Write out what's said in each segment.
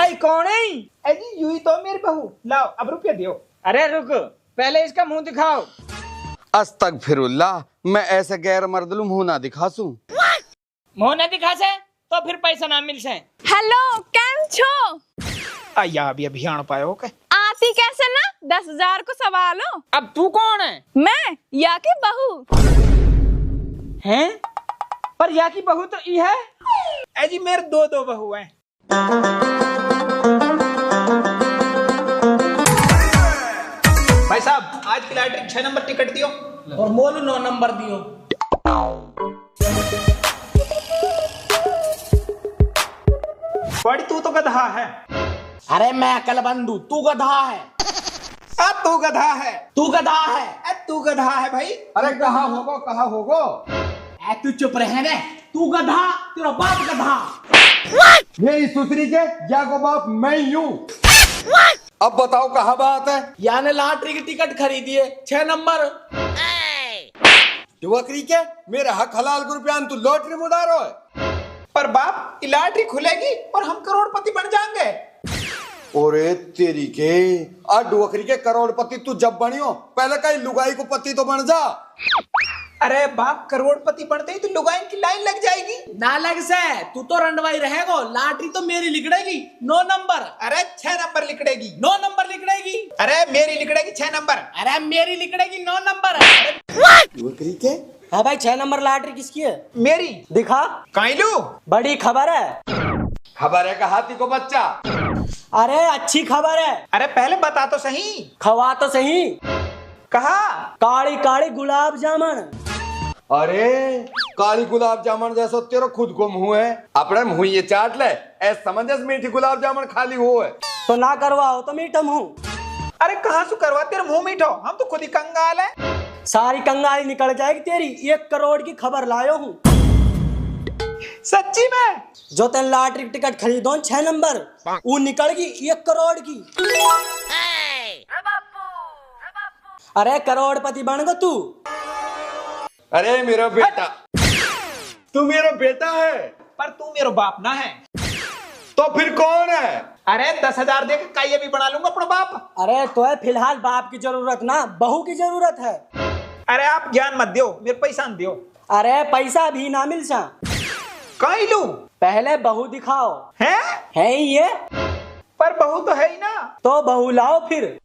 आई कौन है? अजी यूं ही तो मेरी बहू। लाओ अब रुपया दियो। अरे रुक, पहले इसका मुंह दिखाओ। अस्तगफिरुल्लाह, मैं ऐसे गैर मर्दलू मुंह ना दिखासूं। मुंह न दिखा से तो फिर पैसा ना मिल से। हेलो, केम छो? आया अभी अभियान पायो के आती कैसे ना 10,000 को सवालो। अब तू कौन है? मैं या की बहू हैं? पर या की बहू तो ई है। अजी मेरे दो बहू हैं। भाई साहब आज की लॉटरी 6 नंबर टिकट दियो और मोलू 9 नंबर दियो। बड़ी तू तो गधा है। अरे मैं अकल बंधु, तू गधा है। तू गधा है। तू गधा है। तू गधा है भाई। अरे कहाँ होगो तू चुप रहे ने। तू गधा, तेरा बाप गधा। मेरी सुसरी के जागो बाप मैं यूं। अब बताओ कहाँ बात है? याने लॉटरी की टिकट खरीदिए 6 नंबर। बकरी के मेरे हक हलाल को रुपया तू लॉटरी में उड़ा रहा है। पर बाप लॉटरी खुलेगी और हम करोड़पति बन जाएंगे। ओरे तेरी के आज डुवकरी के करोड़पति तू जब बनियो पहले कहीं लुगाई को पति तो बन जा। अरे बाप करोड़पति बनते ही तो लुगाइन की लाइन लग जाएगी। ना लग से, तू तो रंडवाई रहेगो। लॉटरी तो मेरी लिखड़ेगी 9 नंबर। अरे 6 नंबर लिखड़ेगी। 9 नंबर लिखड़ेगी। अरे मेरी लिखड़ेगी 6 नंबर। अरे मेरी लिखड़ेगी 9 नंबर। डुवकरी के हाँ भाई 6 नंबर लॉटरी किसकी है? मेरी। दिखा। काइलू बड़ी खबर है। खबर है का हाथी को बच्चा। अरे अच्छी खबर है। अरे पहले बता तो सही। खवा तो सही। कहा? काली काली गुलाब जामुन। अरे काली गुलाब जामुन जैसा तेरा खुद को मुंह है, अपने मुंह ये चाट ले। ऐसा समंजस मीठी गुलाब जामुन खाली हो है तो ना करवाओ तो मीठा मुंह। अरे कहाँ से करवा, तेरा मुंह मीठो, हम तो खुद ही कंगाल है। सारी कंगाली निकल जाएगी तेरी। 1 करोड़ की खबर लायो हूँ। सच्ची में? जो तेन लॉटरी की टिकट खरीदो 6 नंबर, वो निकलगी 1 करोड़ की। अरे करोड़पति बन गो तू। अरे मेरा बेटा, तू मेरा बेटा है पर तू मेरा बाप ना है। तो फिर कौन है? अरे 10,000 दे के काये भी बना लूंगा अपना बाप। अरे तो है फिलहाल बाप की जरूरत ना, बहू की जरूरत है। अरे आप ज्ञान मत दियो, मेरे पैसा न दियो। अरे पैसा भी ना मिल सा। कहीं लू? पहले बहू दिखाओ। है ही ये? पर बहू तो है ही ना। तो बहू लाओ फिर।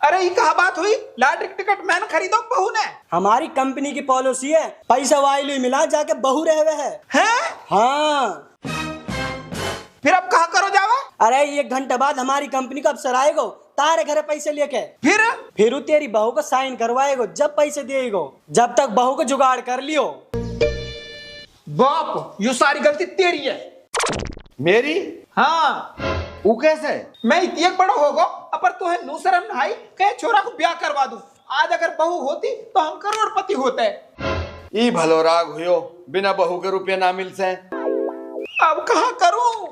अरे ये कहा बात हुई? लॉटरी टिकट मैंने खरीदो बहू ने। हमारी कंपनी की पॉलिसी है, पैसा वाइलू मिला जाके बहू रहे है। हाँ। फिर अब कहा करो जावा? अरे 1 घंटे बाद हमारी कंपनी का अफसर आएगो तारे घरे पैसे लेके। फिर तेरी बहू को साइन करवाएगो, जब पैसे देगो। जब तक बहू को जुगाड़ कर लियो। बाप ये सारी गलती तेरी है। मेरी? हाँ। वो कैसे? मैं इतनी बड़ा होगा अपर तो है नूसरम नहाई कहे छोरा को ब्याह करवा दूं। आज अगर बहू होती तो हम करोड़पति होते। ई भलो राग हुयो, बिना बहू के रुपया ना मिल से। अब कहाँ करूं?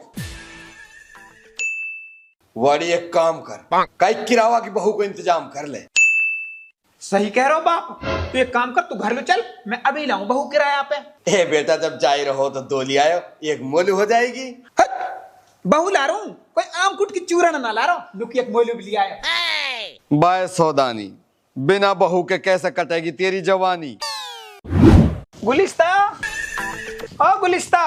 वाड़ी एक काम कर, कई किरावा की बहू को इंतजाम कर ले। सही कह रहा हो बाप। तू एक काम कर, तू घर लो चल, मैं अभी लाऊं बहू किराया पे। ए बेटा जब जा रहो तो 2 ले आयो, एक मोलू हो जाएगी। हट, बहू ला रहा हूं, कोई आम कुट की चूरन ना ला रहा हूं। लुकी एक मोलू भी लिया है। बाय सौदानी, बिना बहू के कैसे कटेगी तेरी जवानी। गुलिस्ता, ओ गुलिस्ता।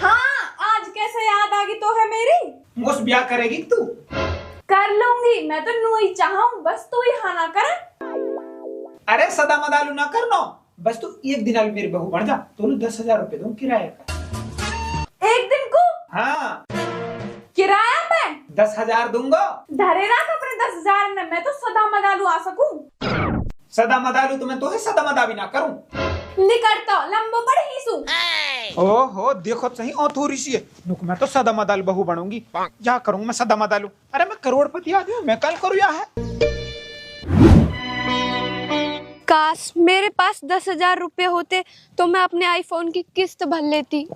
हाँ, आज कैसे याद आ गई तो है मेरी। मुझसे ब्याह करेगी तू? कर लूंगी, मैं तो नू ही चाहूं, बस तू ही हाँ ना करे। अरे सदा मदालू ना करनो, बस तू एक दिन अभी मेरी बहू बन जा तो 10,000 रुपए दूं किराए का। 1 दिन को? हाँ। किराया पे 10,000 दूंगा। धरे रख अपने 10,000 ने, मैं तो सदा मदालू आ सकूं। सदा मदालू तो मैं तो है सदा मदा भी ना करूं। निकट तो लंबो पड़ ही सू। ओहो देखो सही औथोरी सी है। रुक, मैं तो सदा मदाल बहू बनूंगी। क्या करूंगा मैं सदा मदालू? अरे मैं करोड़पति आदमी हूं, मैं कल करूं या है। काश मेरे पास 10,000 रुपए होते तो मैं अपने आईफोन की किस्त भर लेती।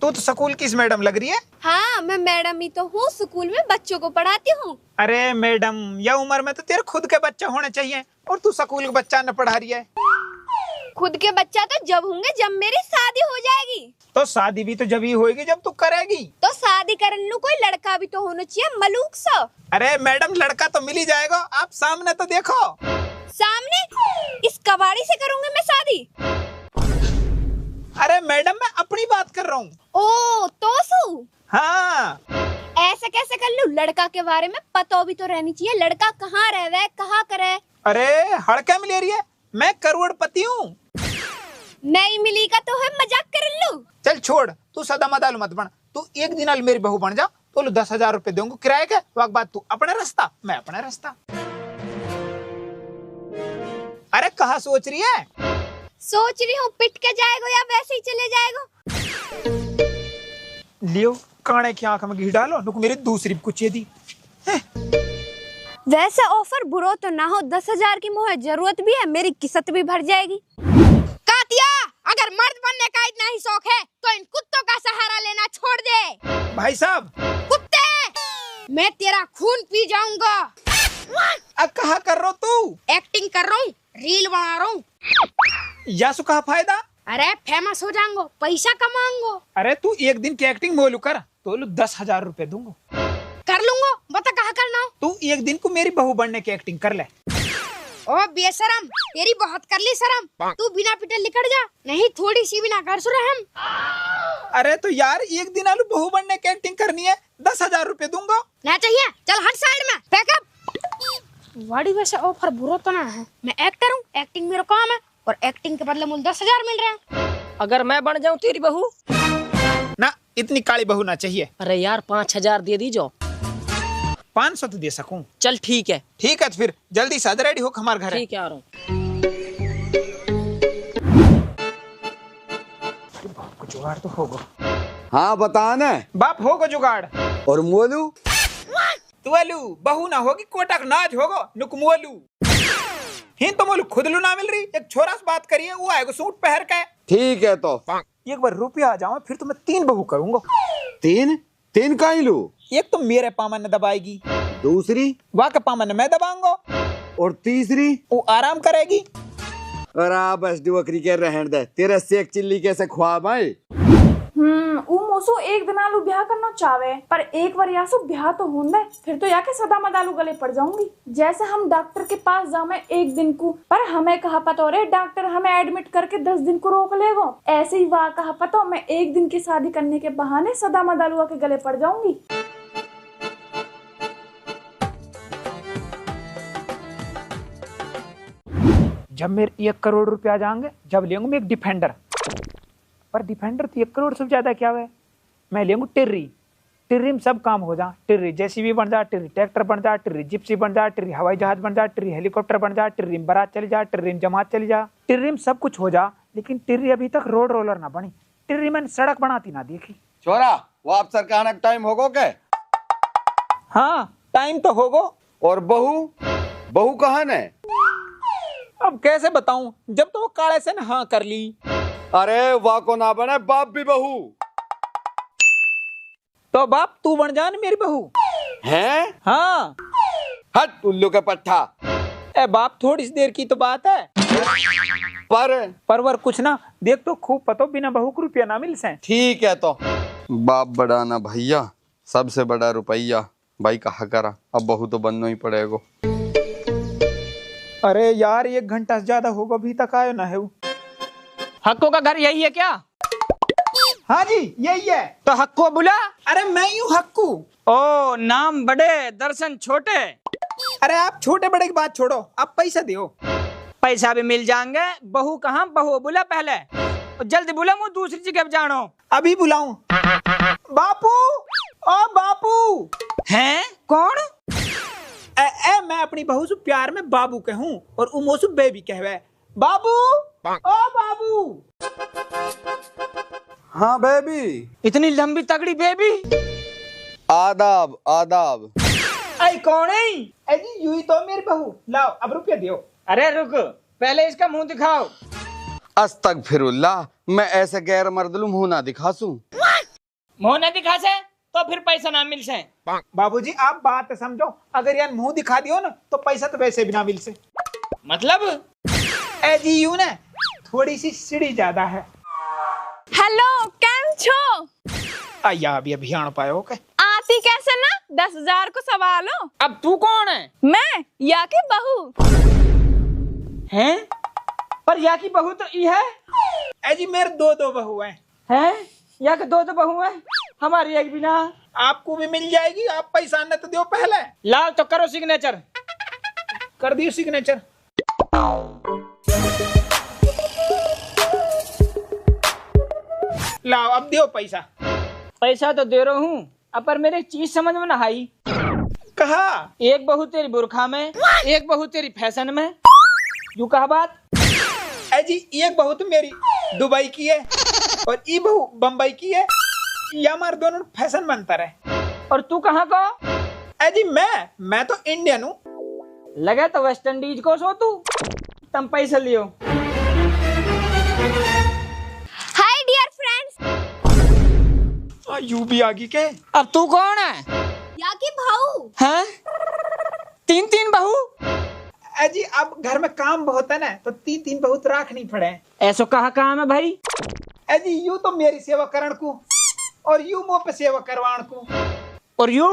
तू तो स्कूल किस मैडम लग रही है? हाँ, मैं मैडम ही तो हूँ, स्कूल में बच्चों को पढ़ाती हूँ। अरे मैडम, यह उम्र में तो तेरे खुद के बच्चे होने चाहिए और तू स्कूल के बच्चा न पढ़ा रही है। खुद के बच्चा तो जब होंगे जब मेरी शादी हो जाएगी। तो शादी भी तो जब ही होएगी जब तू करेगी। तो शादी कर लूं, कोई लड़का भी तो होना चाहिए मलूक सा। अरे मैडम लड़का तो मिल ही जाएगा, आप सामने तो देखो। सामने इस कबाड़ी से करूंगी मैं शादी। अरे मैडम मैं अपनी बात कर रहा हूँ। ओ तो सु हाँ ऐसे कैसे कर लूं? लड़का के बारे में पता भी तो रहनी चाहिए, लड़का कहाँ रहे, कहाँ करे। अरे हड़के मिल रही है, मैं करोड़पति हूँ। नहीं मिली का तो है मजाक कर लूं। चल छोड़, तू सदा मदाल मत बन। तू एक दिन al मेरी बहू बन जा तो 10,000 रुपए दूंगा किराए के। वक्त बाद तू अपना रास्ता, मैं अपना रास्ता। अरे कहाँ सोच रही है? सोच रही हूँ पिट के जाएगा या वैसे ही चले जाएगा। लियो काने की आंख में घी डालो, नुक मेरी दूसरी कुछ दी। वैसे ऑफर बुरा तो ना हो, 10,000 की मुझे जरूरत भी है, मेरी किस्मत भी भर जाएगी। कातिया, अगर मर्द बनने का इतना ही शौक है तो इन कुत्तों का सहारा लेना छोड़ दे। भाई साहब कुत्ते, मैं तेरा खून पी जाऊंगा। अब कहा कर रहा तू? एक्टिंग कर रहा हूँ, रील बना रहा हूँ। यासु कहा फायदा? अरे फेमस हो जाऊंगा, पैसा कमाऊंगा। अरे तू एक दिन की एक्टिंग मोलू कर तो 10,000 रुपए दूंगा। कर लूंगा, बता कहाँ करना हो। तू एक दिन को मेरी बहू बनने की एक्टिंग कर ले। ओ बेशरम, तेरी बहुत कर ली शर्म, तू बिना पिटे निकल जा, नहीं थोड़ी सी भी ना कर सुरहम। अरे तो यार एक दिन आलू बहू बनने की एक्टिंग करनी है, 10,000 रुपए दूंगा। ना चाहिए, चल हट साइड में, पैकअप। वाड़ी वैसे ऑफर बुरा तो ना है, मैं एक्टर हूँ, एक्टिंग मेरा काम है और एक्टिंग के बदले मुझे 10,000 मिल रहे हैं। अगर मैं बन जाऊं तेरी बहू? ना इतनी काली बहू ना चाहिए। अरे यार 5,000 दे दीजो। 500 तो दे सकूं। चल ठीक है। ठीक है तो फिर जल्दी से रेडी हो, हमारे घर है। ठीक है आ रहा हूँ। जुगाड़ तो होगा। हाँ बता न। बाप होगा जुगाड़। और मोलू? तुअलू बहू ना होगी, कोटक नाच होगा, नुकमोलू ही तो मोलू खुद लू ना मिल रही। एक छोरा से बात करिए, वो आएगा सूट पहन के। ठीक है तो एक बार रुपया आ जाओ फिर तो मैं 3 बहू करूंगा। 3 का ही लू? एक तो मेरे पामन ने दबाएगी, दूसरी वाह के पामन ने मैं दबाऊंगा, और तीसरी वो आराम करेगी। और आप बस बकरी के रहन दे, तेरे सेक चिल्ली कैसे ख्वाब आए। ऊ मोसो एक दिन आलू ब्याह करना चाहे, पर एक बार यासु ब्याह तो होंदे, फिर तो याके सदा मदालू गले पड़ जाऊंगी। जैसे हम डॉक्टर के पास जावे एक दिन को, पर हमें कहा पता रे डॉक्टर हमें एडमिट करके 10 दिन को रोक लेगो। ऐसे ही वाह कहा पता मैं एक दिन की शादी करने के बहाने सदा मदालुआ के गले पड़ जाऊंगी। जब मेरे 1 करोड़ रुपया आ जाएंगे, जब लेंगे मैं एक डिफेंडर। पर डिफेंडर तो 1 करोड़ से ज्यादा क्या है, मैं लेंगे टिर्री। टिर्री में सब काम हो जा, टिर्री जेसीबी बन जा, टिर्री ट्रैक्टर बन जा, टिर्री जिप्सी बन जा, टिर्री हवाई जहाज बन जा, टिर्री हेलीकॉप्टर बन जा, टिर्री में बारात चली जा, टिर्री में जमात चली जा, टिर्री में सब कुछ हो जा। लेकिन टिर्री अभी तक रोड रोलर ना बनी, टिर्री मैंने सड़क बनाती ना देखी। छोरा वो आप सर का आने का टाइम होगो के? हाँ टाइम तो होगो। और बहू कहाँ ने? अब कैसे बताऊं, जब तो वो काले से ना हाँ कर ली। अरे वाह को ना बने बाप भी बहू। तो बाप तू बन जा ना मेरी बहू। हैं? हाँ हट उल्लू का पट्टा। ए बाप थोड़ी सी देर की तो बात है। परवर कुछ ना देख तो खूब पतो, बिना बहू को रुपया ना मिल से। ठीक है तो बाप बड़ा ना भैया, सबसे बड़ा रुपया भाई कहा करा, अब बहू तो बनना ही पड़ेगा। अरे यार 1 घंटा से ज्यादा होगा, अभी तक आयो ना है वो। हक्को का घर यही है क्या? हाँ जी यही है। तो हक्को बुला। अरे मैं ही हूँ हक्कू। ओ नाम बड़े दर्शन छोटे। अरे आप छोटे बड़े की बात छोड़ो, आप पैसा दो। पैसा भी मिल जाएंगे, बहू कहाँ, बहू बुला पहले, जल्दी बुला, मुझे दूसरी जगह जानो। अभी बुलाऊं? बापू, ओ बापू। हैं कौन? मैं अपनी बहू से प्यार में बाबू कहूँ और उमोसु बेबी कहवे। बाबू, ओ बाबू। हाँ बेबी। इतनी लंबी तगड़ी बेबी? आदाब आदाब। आई कौन है? अजी यूं ही तो मेरी बहू। लाओ अब रुपया दियो। अरे रुक, पहले इसका मुंह दिखाओ। अस्तगफिरुल्लाह, मैं ऐसे गैर मर्दलू मुंह ना दिखासूं। मुंह न दिखा से तो फिर पैसा ना मिल से। बाबूजी आप बात समझो, अगर यार मुंह दिखा दियो ना तो पैसा तो वैसे भी ना मिल से। मतलब? जी यूं ना थोड़ी सी सीढ़ी ज्यादा है। हेलो केम छो? आया अभी अभियान पायो के आती कैसे ना 10,000 को सवालो। अब तू कौन है? मैं या की बहू। हैं? पर या की बहू तो ई है। अजी मेरे दो बहू हैं? या के दो बहू है, हमारी एक भी ना। आपको भी मिल जाएगी, आप पैसा न तो दो पहले। लाओ तो करो सिग्नेचर। कर दियो सिग्नेचर। लाओ अब दियो पैसा। पैसा तो दे रहा हूँ, अब पर मेरे एक चीज समझ में ना आई। कहा? एक बहू तेरी बुरखा में, एक बहू तेरी फैशन में। यूं कहा बात? अजी एक बहू तो मेरी दुबई की है और ये बहू बम्बई की है। ये हमारे दोनों फैशन बनता रहे। और तू कहाँ को? अजी मैं तो इंडियन हूँ। लगे तो वेस्ट इंडीज को सो तू। तुम पैसा लियो। Hi dear friends. यू भी आगी के। अब तू कौन है? या की भाऊ। हैं? तीन बहू? अजी अब घर में काम बहुत है ना, तो तीन बहुत राखनी पड़े। ऐसो कहा काम है भाई? अजी यू तो मेरी सेवा करण को और यू मुँह पे सेवा करवाण को। और यू?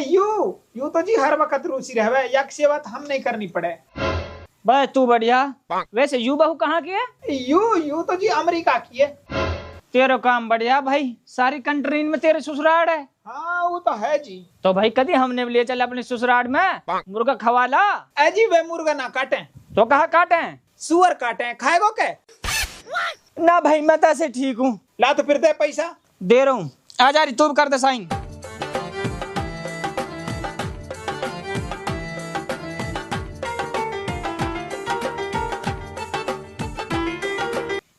यू तो जी हर वक्त रूसी रहे, यक सेवा तो हम नहीं करनी पड़े। बस तू बढ़िया। वैसे यू बहू कहाँ की है? यू तो जी अमेरिका की है। तेरा काम बढ़िया भाई, सारी कंट्री में तेरे ससुराल है। हाँ वो तो है जी। तो भाई कभी हमने ले चल अपने ससुराल में मुर्गा खवाला। अजी वे मुर्गा ना काटे तो कहाँ काटे? सुअर काटे, खाएगो के? ना भाई मैं तो ऐसे ठीक हूँ। ला तो फिर दे पैसा। दे रहा हूँ, आ जा रही, तू भी कर दे साइन।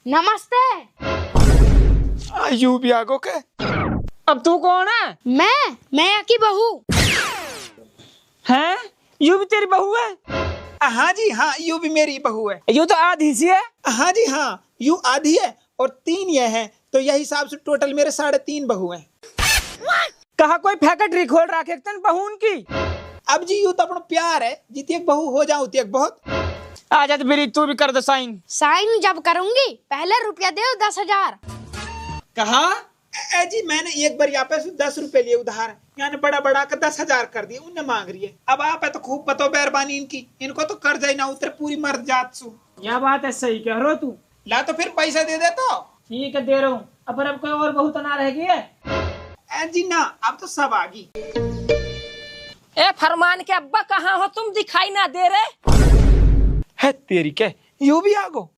नमस्ते। यू भी आगो के। अब तू कौन है? मैं या की बहू। हैं? यू भी तेरी बहू है? हाँ जी हाँ, यू भी मेरी बहू है। यू तो आधी सी है। हाँ जी हाँ, यू आधी है और 3 ये है, तो यही हिसाब से टोटल मेरे 3.5 बहू है। कहा कोई फैक्ट्री खोल रखे तन बहून की? अब जी यू तो अपना प्यार है, जितनी एक बहू हो जाऊँ उतनी एक बहुत। आ जा तो मेरी, तू भी कर दे साइन। साइन जब करूंगी पहले रुपया दे 10,000। कहा? जी मैंने एक बार यहाँ पे 10 रुपए लिए उधार, यानी बड़ा कर 10,000 कर दिए। उन्हें मांग रही है। अब आप है तो खूब पतो मेहरबानी इनकी, इनको तो कर्जा ही ना उतरे पूरी मर्द जात सु। यह बात है, सही कह रहे हो तू। ला तो फिर पैसा दे दे तो। ठीक है दे रहा हूँ। अब कोई और बहू तो ना रहेगी है? जी ना, अब तो सब आ गई। ए फरमान के अब्बा कहाँ हो तुम, दिखाई ना दे रहे? है तेरी के, यू भी आगो।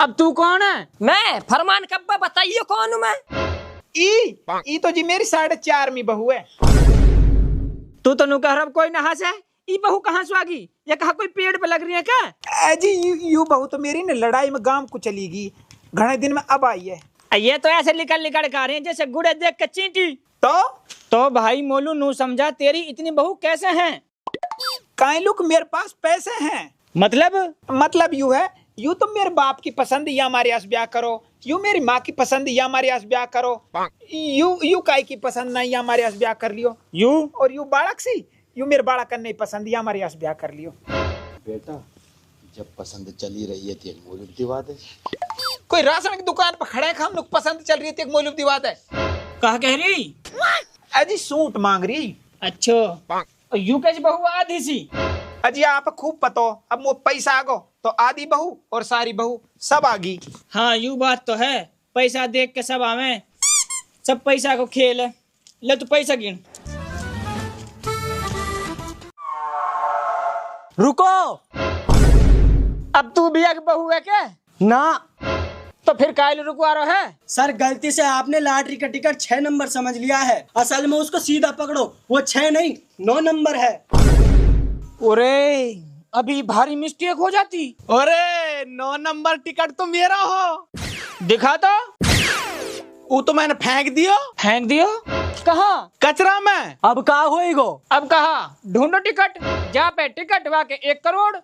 अब तू कौन है? मैं फरमान के अब्बा, बताइए कौन हूँ मैं? ई तो जी मेरी 4.5वीं बहू है। तू तो नु कह रहा कोई नहास है। ई बहू कहाँ से आ गई? ये कहा कोई पेड़ पे लग रही है क्या? जी यू बहू तो मेरी ने लड़ाई में गांव को चली गई, घने दिन में अब आई है। ये तो ऐसे निकल कर रहे हैं जैसे गुड़े देख के चींटी। तो भाई मोलू नू समझा, तेरी इतनी बहू कैसे हैं? काई लुक मेरे पास पैसे हैं। मतलब यू है, यू तो मेरे बाप की पसंद या हमारे यहाँ ब्याह करो, यू मेरी माँ की पसंद या हमारे यहाँ ब्याह करो, यू काई की पसंद नहीं या हमारे यहाँ ब्याह कर लियो, यू और यू बालक सी, यू मेरे बालक करने पसंद या हमारे यहाँ ब्याह कर लियो। बेटा जब पसंद चली रही है तो एक मौलूद दिवा दे। कोई राशन की दुकान पर खड़े हम लोग, पसंद चल रही थी, एक मौलूद दिवा दे। कहा कह रही? अजी सूट मांग रही। अच्छा, यू कैसी बहू आधी सी? अजी आप खूब पतो, अब वो पैसा आगो तो आधी बहू और सारी बहू सब आ गई। हाँ यू बात तो है, पैसा देख के सब आवे, सब पैसा को खेल है। ले तू पैसा गिन। रुको, अब तू भी एक बहू है क्या? ना तो फिर कायल रुकवा रहा है? सर गलती से आपने लॉटरी का टिकट 6 नंबर समझ लिया है, असल में उसको सीधा पकड़ो, वो 6 नहीं 9 नंबर है। ओरे अभी भारी मिस्टेक हो जाती। अरे 9 नंबर टिकट तो मेरा हो। दिखा तो। वो तो मैंने फेंक दियो। फेंक दियो? कहाँ? कचरा में। अब कहा होएगो? अब कहा ढूंढो टिकट, जा पे टिकट वाके 1 करोड़।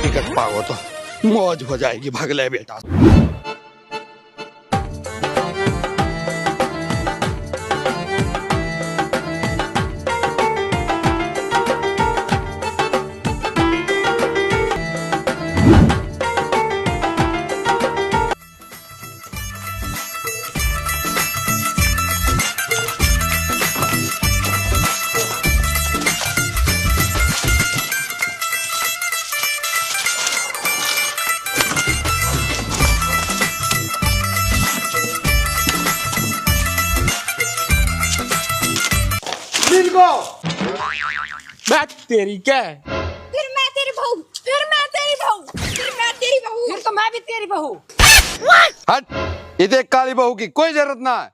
टिकट पाओ तो मौज हो जाएगी। भगले बेटा। बैठ तेरी क्या है? फिर मैं तेरी बहू, फिर मैं तेरी बहू, फिर मैं तेरी बहू, फिर तो मैं भी तेरी बहू। हट, इधर काली बहू की कोई जरूरत ना है।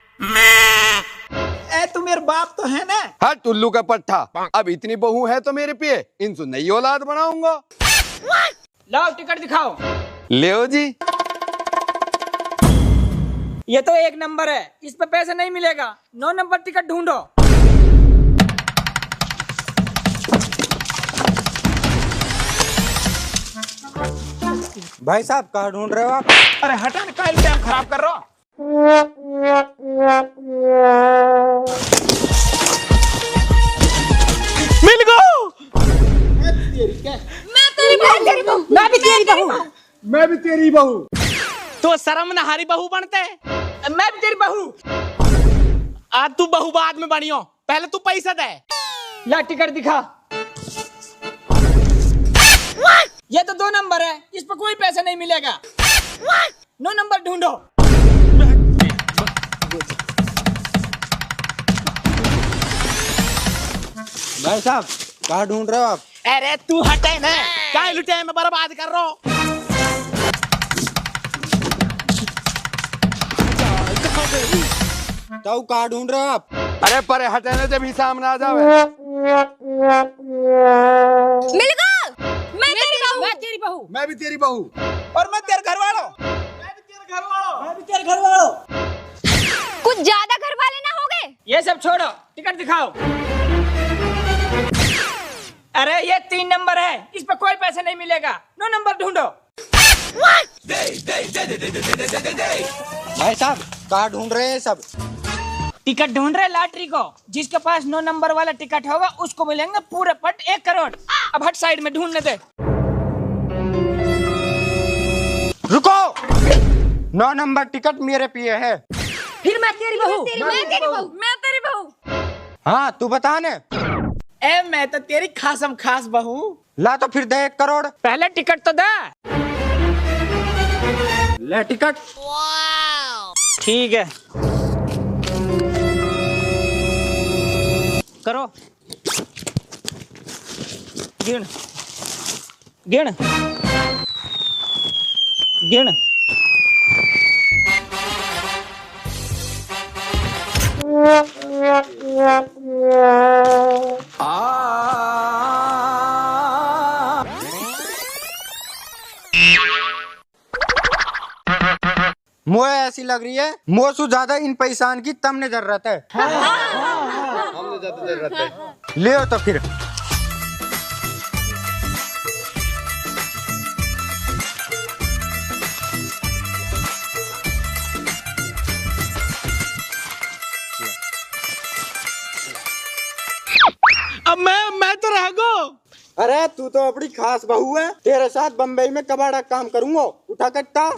ए तू मेरे बाप तो है ना। हट उल्लू का पट्टा। अब इतनी बहू है तो मेरे पिए इनसे नई औलाद बनाऊंगा। लाओ टिकट दिखाओ। ले जी। ये तो 1 नंबर है, इस पे पैसे नहीं मिलेगा। 9 नंबर टिकट ढूंढो। भाई साहब कहाँ ढूंढ रहे हो आप? अरे हटा ना, काहे टाइम खराब कर रहा हो? मिल गो। मैं तेरी बहू, मैं भी तेरी बहू। मैं भी तेरी बहू। तो शर्म नहारी बहू बनते। मैं भी तेरी बहू। आज तू बहू बाद में बनियो, पहले तू पैसा दे। ला टिकट दिखा। ये तो 2 नंबर है, इस पर कोई पैसा नहीं मिलेगा। 9 नंबर ढूंढो। भाई साहब कहाँ ढूंढ रहे हो आप? अरे तू हटे ना, काहे लुटे में बर्बाद कर रहा हो। तो कहाँ ढूंढ रहे हो आप? अरे परे हटे ना, जब ही सामने आ जावे। मिल गया। मैं तेरी बहू, मैं तेरी बहू। मैं भी तेरी बहू। और मैं तेरे घर वालों। मैं भी तेरे घर वालों। कुछ ज्यादा घर वाले ना हो गए? ये सब छोड़ो, टिकट दिखाओ। अरे ये 3 नंबर है, इस पर कोई पैसा नहीं मिलेगा। 9 नंबर ढूंढो। भाई साहब कहाँ ढूंढ रहे हैं सब? टिकट ढूंढ रहे लॉटरी को। जिसके पास 9 नंबर वाला टिकट होगा उसको मिलेंगे पूरे पट 1 करोड़। अब हट साइड में ढूंढने दे। रुको, 9 नंबर टिकट मेरे पिए है। फिर मैं तेरी बहू। मैं तेरी बहू, मैं तेरी बहू। हाँ तू बता ने। ए मैं तो तेरी खासम खास बहू। ला तो फिर दे 1 करोड़। पहले टिकट तो दे। ले टिकट। ठीक है, करो। गिन गिन गिन। मोए ऐसी लग रही है मोसू ज्यादा इन पैसान की तमने जरूरत है। हमने ज्यादा जरूरत है। ले तो फिर। अब मैं तो रह गो। अरे तू तो अपनी खास बहू है, तेरे साथ बम्बई में कबाड़ा काम करूंगा। उठा कट्टा।